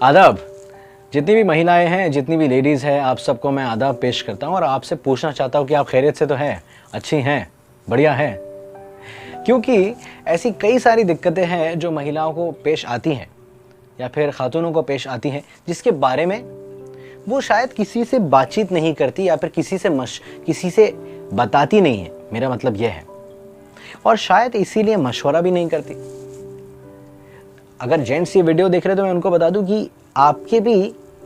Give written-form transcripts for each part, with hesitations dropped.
आदाब। जितनी भी महिलाएं हैं, जितनी भी लेडीज़ हैं, आप सबको मैं आदाब पेश करता हूं और आपसे पूछना चाहता हूं कि आप खैरियत से तो हैं, अच्छी हैं, बढ़िया हैं। क्योंकि ऐसी कई सारी दिक्कतें हैं जो महिलाओं को पेश आती हैं या फिर खातूनों को पेश आती हैं, जिसके बारे में वो शायद किसी से बातचीत नहीं करती या फिर किसी से बताती नहीं है, मेरा मतलब यह है। और शायद इसीलिए मशवरा भी नहीं करती। अगर जेंट्स ये वीडियो देख रहे हैं तो मैं उनको बता दूं कि आपके भी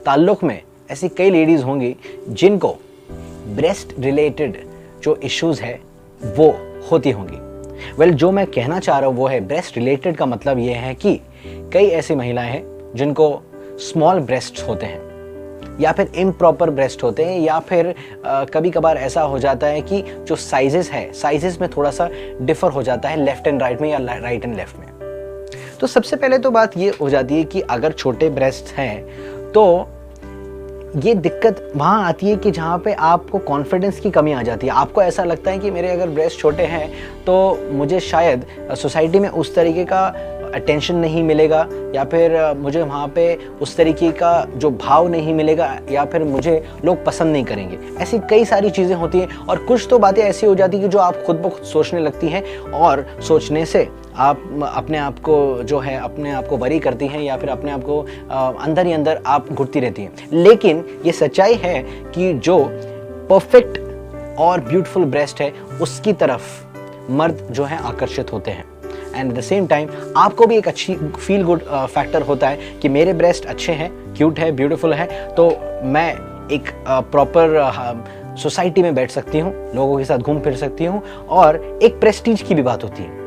ताल्लुक़ में ऐसी कई लेडीज़ होंगी जिनको ब्रेस्ट रिलेटेड जो इश्यूज़ है वो होती होंगी। जो मैं कहना चाह रहा हूँ वो है, ब्रेस्ट रिलेटेड का मतलब ये है कि कई ऐसी महिलाएं हैं जिनको स्मॉल ब्रेस्ट्स होते हैं या फिर इम्प्रॉपर ब्रेस्ट होते हैं, या फिर कभी कभार ऐसा हो जाता है कि जो साइजेस में थोड़ा सा डिफर हो जाता है लेफ्ट एंड राइट में या राइट एंड लेफ्ट में। तो सबसे पहले तो बात ये हो जाती है कि अगर छोटे ब्रेस्ट हैं तो ये दिक्कत वहाँ आती है कि जहाँ पे आपको कॉन्फिडेंस की कमी आ जाती है। आपको ऐसा लगता है कि मेरे अगर ब्रेस्ट छोटे हैं तो मुझे शायद सोसाइटी में उस तरीके का अटेंशन नहीं मिलेगा, या फिर मुझे वहाँ पे उस तरीके का जो भाव नहीं मिलेगा, या फिर मुझे लोग पसंद नहीं करेंगे। ऐसी कई सारी चीज़ें होती हैं और कुछ तो बातें ऐसी हो जाती हैं कि जो आप खुद ब खुद सोचने लगती हैं और सोचने से आप अपने आप को वरी करती हैं या फिर अपने आप को अंदर ही अंदर आप घुटती रहती हैं। लेकिन ये सच्चाई है कि जो परफेक्ट और ब्यूटीफुल ब्रेस्ट है उसकी तरफ मर्द जो है आकर्षित होते हैं। And at the same time आपको भी एक अच्छी फील गुड फैक्टर होता है कि मेरे ब्रेस्ट अच्छे हैं, क्यूट है, ब्यूटीफुल है, तो मैं एक प्रॉपर सोसाइटी में बैठ सकती हूँ, लोगों के साथ घूम फिर सकती हूँ, और एक प्रेस्टीज की भी बात होती है।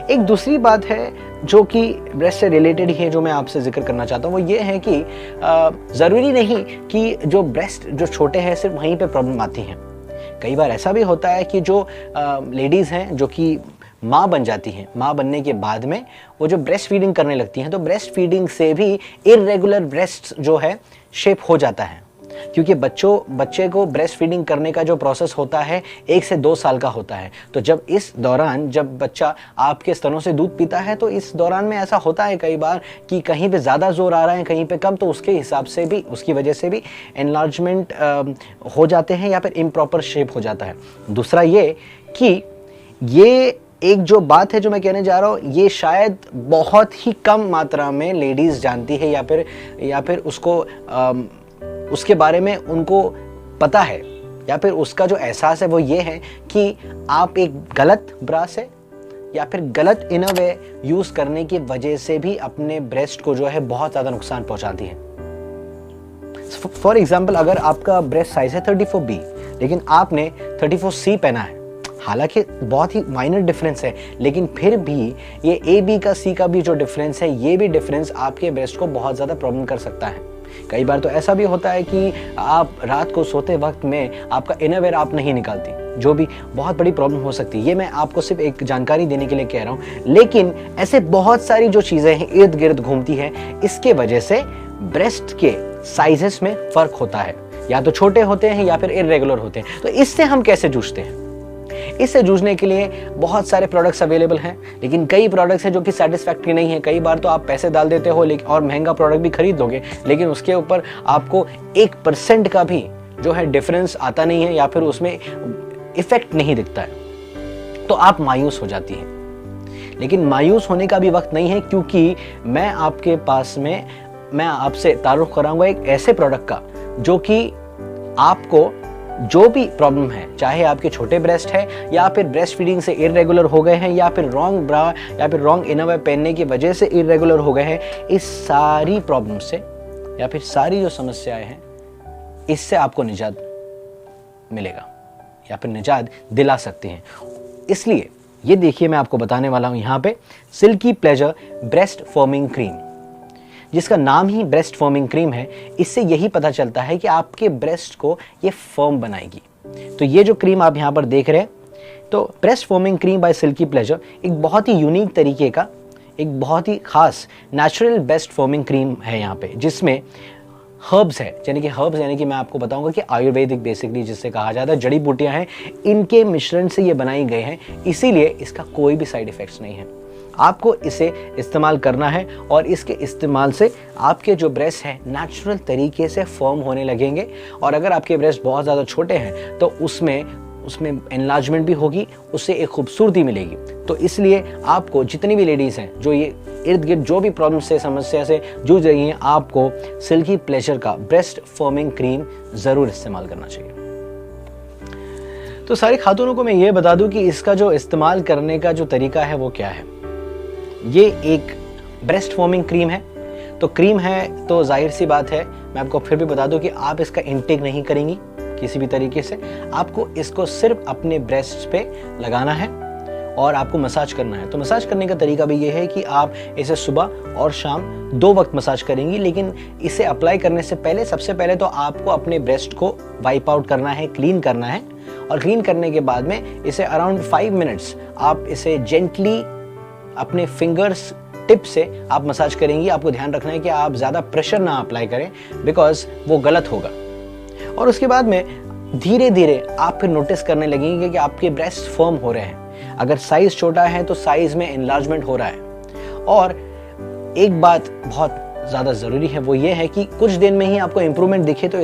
एक दूसरी बात है जो कि ब्रेस्ट से रिलेटेड ही है, जो मैं आपसे जिक्र करना चाहता हूँ, वो ये है कि ज़रूरी नहीं कि जो ब्रेस्ट जो छोटे हैं सिर्फ वहीं पे प्रॉब्लम आती है। कई बार ऐसा भी होता है कि जो लेडीज़ हैं जो कि माँ बन जाती हैं, माँ बनने के बाद में वो जो ब्रेस्ट फीडिंग करने लगती हैं, तो ब्रेस्ट फीडिंग से भी इर्रेगुलर ब्रेस्ट जो है शेप हो जाता है। क्योंकि बच्चे को ब्रेस्ट फीडिंग करने का जो प्रोसेस होता है 1 से 2 साल का होता है। तो जब इस दौरान जब बच्चा आपके स्तनों से दूध पीता है तो इस दौरान में ऐसा होता है कई बार कि कहीं पे ज़्यादा जोर आ रहा है, कहीं पे कम, तो उसके हिसाब से भी, उसकी वजह से भी एनलार्जमेंट हो जाते हैं या फिर इम्प्रॉपर शेप हो जाता है। दूसरा ये कि ये एक जो बात है जो मैं कहने जा रहा हूँ, ये शायद बहुत ही कम मात्रा में लेडीज़ जानती है या फिर उसके बारे में उनको पता है, या फिर उसका जो एहसास है वो ये है कि आप एक गलत ब्रा से या फिर गलत इनरवेयर यूज़ करने की वजह से भी अपने ब्रेस्ट को जो है बहुत ज़्यादा नुकसान पहुँचाती है। फॉर एग्जाम्पल, अगर आपका ब्रेस्ट साइज है 34B लेकिन आपने 34C पहना है, हालांकि बहुत ही माइनर डिफरेंस है, लेकिन फिर भी ये AB का C का भी जो डिफरेंस है, ये भी डिफरेंस आपके ब्रेस्ट को बहुत ज़्यादा प्रॉब्लम कर सकता है। कई बार तो ऐसा भी होता है कि आप रात को सोते वक्त में आपका इनरवेयर आप नहीं निकालती, जो भी बहुत बड़ी प्रॉब्लम हो सकती है। ये मैं आपको सिर्फ एक जानकारी देने के लिए कह रहा हूँ, लेकिन ऐसे बहुत सारी जो चीज़ें हैं इर्द गिर्द घूमती हैं, इसके वजह से ब्रेस्ट के साइजेस में फ़र्क होता है, या तो छोटे होते हैं या फिर इर्रेगुलर होते हैं। तो इससे हम कैसे जूझते हैं? इससे जूझने के लिए बहुत सारे प्रोडक्ट्स अवेलेबल हैं, लेकिन कई प्रोडक्ट्स हैं जो कि सेटिस्फैक्ट्री नहीं है। कई बार तो आप पैसे डाल देते हो और महंगा प्रोडक्ट भी खरीद लोगे, लेकिन उसके ऊपर आपको 1% का भी जो है डिफरेंस आता नहीं है या फिर उसमें इफेक्ट नहीं दिखता है, तो आप मायूस हो जाती हैं। लेकिन मायूस होने का भी वक्त नहीं है, क्योंकि मैं आपसे तारुफ कराऊंगा एक ऐसे प्रोडक्ट का जो कि आपको जो भी प्रॉब्लम है, चाहे आपके छोटे ब्रेस्ट है या फिर ब्रेस्ट फीडिंग से इर्रेगुलर हो गए हैं या फिर रॉन्ग ब्रा या फिर रॉन्ग इनरवेयर पहनने की वजह से इर्रेगुलर हो गए हैं, इस सारी प्रॉब्लम से या फिर सारी जो समस्याएं हैं, इससे आपको निजात मिलेगा या फिर निजात दिला सकते हैं। इसलिए ये देखिए, मैं आपको बताने वाला हूँ यहाँ पे Silky Pleasure breast firming cream, जिसका नाम ही ब्रेस्ट फर्मिंग क्रीम है। इससे यही पता चलता है कि आपके ब्रेस्ट को ये फर्म बनाएगी। तो ये जो क्रीम आप यहाँ पर देख रहे हैं, तो breast firming cream by Silky Pleasure एक बहुत ही यूनिक तरीके का, एक बहुत ही खास नेचुरल ब्रेस्ट फर्मिंग क्रीम है यहाँ पे, जिसमें हर्ब्स है, यानी कि मैं आपको बताऊंगा कि आयुर्वेदिक बेसिकली जिससे कहा जाता है, जड़ी बूटियाँ हैं, इनके मिश्रण से ये बनाई गए हैं, इसीलिए इसका कोई भी साइड इफ़ेक्ट्स नहीं है। आपको इसे इस्तेमाल करना है और इसके इस्तेमाल से आपके जो ब्रेस्ट हैं नेचुरल तरीके से फर्म होने लगेंगे। और अगर आपके ब्रेस्ट बहुत ज़्यादा छोटे हैं तो उसमें एनलार्जमेंट भी होगी, उससे एक खूबसूरती मिलेगी। तो इसलिए आपको जितनी भी लेडीज़ हैं जो ये इर्द गिर्द जो भी प्रॉब्लम से समस्या से जूझ रही हैं, आपको सिल्की प्लेजर का ब्रेस्ट फर्मिंग क्रीम ज़रूर इस्तेमाल करना चाहिए। तो सारी खातूनों को मैं ये बता दूं कि इसका जो इस्तेमाल करने का जो तरीका है वो क्या है। ये एक ब्रेस्ट फॉर्मिंग क्रीम है। तो क्रीम है तो जाहिर सी बात है, मैं आपको फिर भी बता दूं कि आप इसका इंटेक नहीं करेंगी किसी भी तरीके से। आपको इसको सिर्फ अपने ब्रेस्ट पे लगाना है और आपको मसाज करना है। तो मसाज करने का तरीका भी ये है कि आप इसे सुबह और शाम 2 वक्त मसाज करेंगी, लेकिन इसे अप्लाई करने से पहले सबसे पहले तो आपको अपने ब्रेस्ट को वाइप आउट करना है, क्लीन करना है। और क्लीन करने के बाद में इसे अराउंड 5 मिनट्स आप इसे जेंटली अपने फिंगर्स टिप से आप मसाज करेंगी। आपको ध्यान रखना है कि आप ज़्यादा प्रेशर ना अप्लाई करें, बिकॉज वो गलत होगा। और उसके बाद में धीरे धीरे आप फिर नोटिस करने लगेंगे कि आपके ब्रेस्ट फर्म हो रहे हैं। अगर साइज छोटा है तो साइज में एनलार्जमेंट हो रहा है। और एक बात बहुत ज़्यादा ज़रूरी है, वो ये है कि कुछ दिन में ही आपको इम्प्रूवमेंट दिखे तो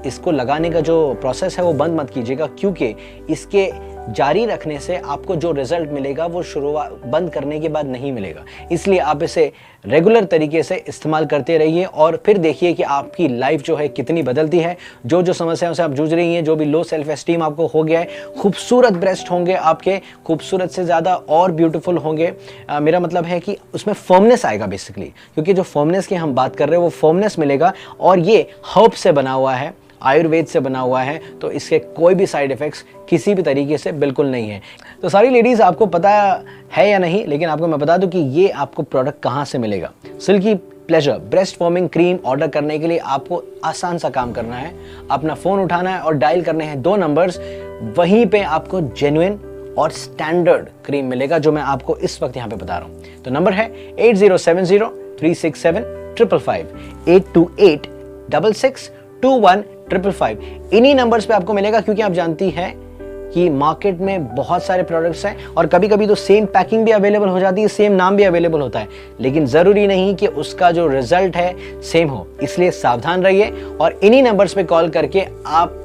इसको लगाने का जो प्रोसेस है वो बंद मत कीजिएगा, क्योंकि इसके जारी रखने से आपको जो रिजल्ट मिलेगा वो शुरुआत बंद करने के बाद नहीं मिलेगा। इसलिए आप इसे रेगुलर तरीके से इस्तेमाल करते रहिए और फिर देखिए कि आपकी लाइफ जो है कितनी बदलती है। जो जो समस्याओं से आप जूझ रही हैं, जो भी लो सेल्फ एस्टीम आपको हो गया है, खूबसूरत ब्रेस्ट होंगे आपके, खूबसूरत से ज़्यादा और ब्यूटीफुल होंगे। मेरा मतलब है कि उसमें फर्मनेस आएगा बेसिकली, क्योंकि जो फर्मनेस की हम बात कर रहे हैं वो फर्मनेस मिलेगा। और ये हर्ब से बना हुआ है, आयुर्वेद से बना हुआ है, तो इसके कोई भी साइड इफ़ेक्ट्स किसी भी तरीके से बिल्कुल नहीं है। तो सारी लेडीज़ आपको पता है या नहीं, लेकिन आपको मैं बता दूं कि ये आपको प्रोडक्ट कहाँ से मिलेगा। Silky Pleasure breast firming cream order करने के लिए आपको आसान सा काम करना है, अपना फ़ोन उठाना है और डायल करने हैं 2 नंबर्स। वहीं पे आपको जेन्युइन और स्टैंडर्ड क्रीम मिलेगा, जो मैं आपको इस वक्त यहाँ पे बता रहा हूँ। तो नंबर है 8070367555, 8286621555। इन्हीं नंबर्स पे आपको मिलेगा, क्योंकि आप जानती हैं कि मार्केट में बहुत सारे प्रोडक्ट्स हैं और कभी कभी तो सेम पैकिंग भी अवेलेबल हो जाती है, सेम नाम भी अवेलेबल होता है, लेकिन ज़रूरी नहीं कि उसका जो रिजल्ट है सेम हो। इसलिए सावधान रहिए और इन्हीं नंबर्स पे कॉल करके आप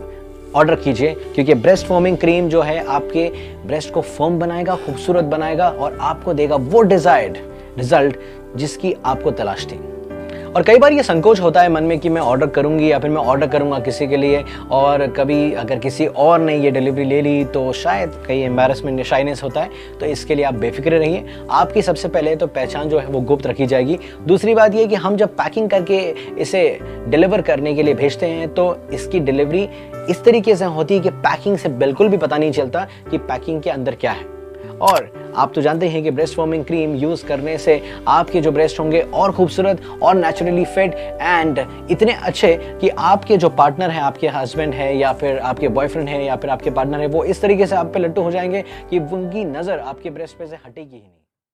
ऑर्डर कीजिए, क्योंकि ब्रेस्ट फॉर्मिंग क्रीम जो है आपके ब्रेस्ट को फर्म बनाएगा, खूबसूरत बनाएगा और आपको देगा वो डिजायर्ड रिजल्ट जिसकी आपको तलाश थी। और कई बार ये संकोच होता है मन में कि मैं ऑर्डर करूंगी या फिर मैं ऑर्डर करूंगा किसी के लिए, और कभी अगर किसी और ने ये डिलीवरी ले ली तो शायद कहीं एम्बैरेसमेंट या शाइनेस होता है। तो इसके लिए आप बेफिक्र रहिए। आपकी सबसे पहले तो पहचान जो है वो गुप्त रखी जाएगी। दूसरी बात ये कि हम जब पैकिंग करके इसे डिलीवर करने के लिए भेजते हैं तो इसकी डिलीवरी इस तरीके से होती है कि पैकिंग से बिल्कुल भी पता नहीं चलता कि पैकिंग के अंदर क्या है। और आप तो जानते हैं कि ब्रेस्ट फॉर्मिंग क्रीम यूज करने से आपके जो ब्रेस्ट होंगे और खूबसूरत और नेचुरली फिट एंड इतने अच्छे कि आपके जो पार्टनर है, आपके हस्बैंड है या फिर आपके बॉयफ्रेंड है या फिर आपके पार्टनर है, वो इस तरीके से आप पे लट्टू हो जाएंगे कि उनकी नजर आपके ब्रेस्ट पे से हटेगी ही नहीं।